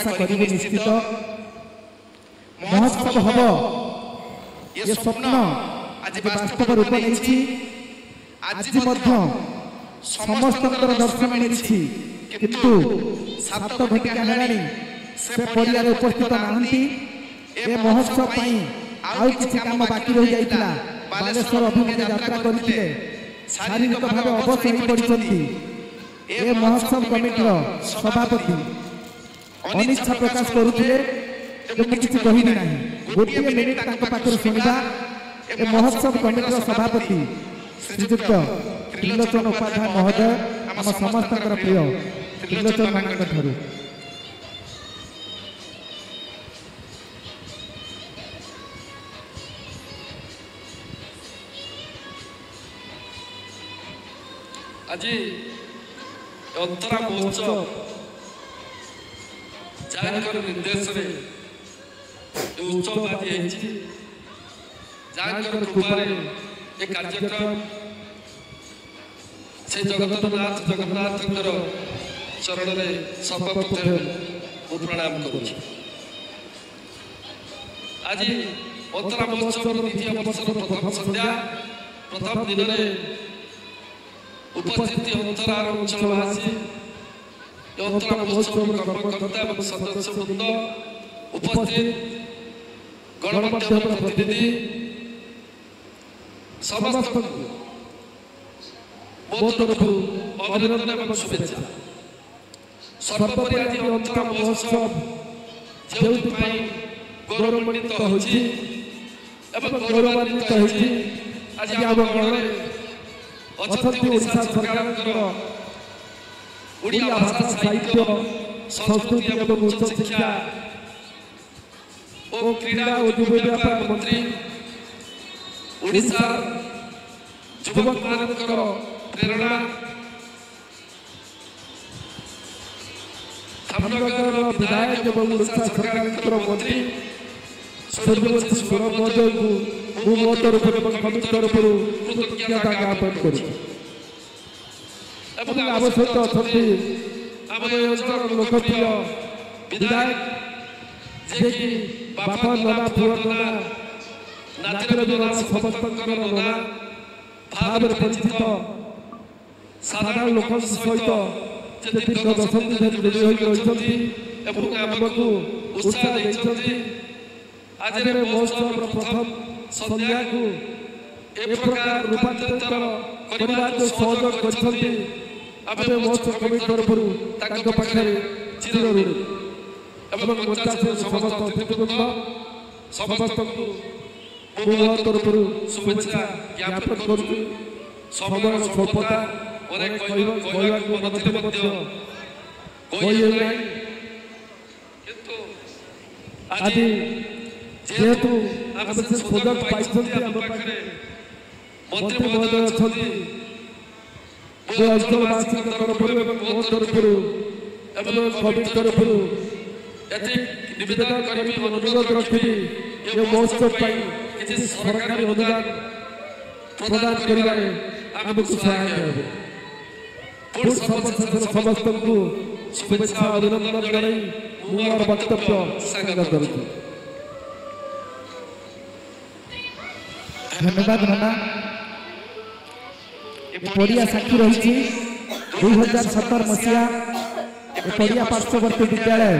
आशा करू निश्चित महोत्सव हम ये स्वप्न आज वास्तव रूप नहीं आज समस्त दर्शन मिली किंतु 7 घटिका हेलानी से परिवार उपस्थित नहांती ए महोत्सव पई आउ किछि काम बाकी रहि जाइतिला बालेश्वर अभिमुखे यात्रा करथिले शारीरिक भाव अवश्य होई पड़िसंती ए महोत्सव कमिटीर सभापति अनिच्छा प्रकाश करुथिले कि किछि कहिबि नाही गोटे मिनिट तांको पाखर सुनिबा ए महोत्सव कमिटीर सभापति श्रीयुक्त त्रिलोचन उपाध्याय महोदय आम समस्त प्रिय त्रिलोचन मानक ठारू आज अंतरा महोत्सव जानकर निर्देश रे उत्सव आज जानकर कृपा एक कार्यक्रम से जगन्नाथ चरण में सर्वप्रथम प्रणाम करुछि। आज अंतरा महोत्सव द्वितीय वर्षर प्रथम संध्या प्रथम दिन में उपस्थित अंतरार अंचलवासी अंतरा महोत्सव कर्मकर्ता एवं सदस्य वृंद उपस्थित गणमाध्यम प्रतिनिधि समस्त मो तरफ अभिनंदन एवं शुभेच्छा। सर्वोपरि आज अंतरा महोत्सव जो गौरवान्वित होछि एवं गौरवान्वित होछि आज आम गणे अछंती ओडिशा सरकार ओडिया भाषा साहित्य संस्कृति एवं उच्च शिक्षा और क्रीड़ा और युवा व्यापार मंत्री ओडिशा युवक मानकर प्रेरणा धामनगर विधायक एवं ओडिशा सरकार मंत्री स्वर्गीय सौरभ महोदय को मो तरफ कमिटी तरफ कृतज्ञता ज्ञापन करूँ। आवश्यक अच्छी आम अंचल लोकप्रिय विधायक जे कि बापा नाना पुअर नाना नातिर नाना समस्त नाना भाव परिचित साधारण लोक सहित दीर्घ दशंधि धरी रही आमको उत्साह देते आज महोत्सव प्रथम संध्या को ए प्रकार रूपांतरित करने जो सहयोग करछंती आमे महोत्सव कमिटी तरफरु तांको पाखरे चिर ऋणी एवं मंचा से समस्त अतिथिवृंद समस्त को मो तरफरु शुभेच्छा ज्ञापन करूँ। समय स्वल्पता अनेक कहवाक नथिले मध्य कहि नै किंतु आज जेहेतु आम से सुजोग पाई आम पाखे मंत्री महोदय अच्छा अंचलवासी तरफ मो तरफ कमिटी तरफ निवेदन करी अनुरोध रखी ये महोत्सव किसी सरकारी अनुदान प्रदान करमको सहायक हो समस्त को शुभेच्छा अभिनंदन कर मोर वक्तव्य सांगत करूँ। धन्यवाद नाना पड़िया साक्षी रही 2017 मसीहा पड़िया पार्श्ववर्ती विद्यालय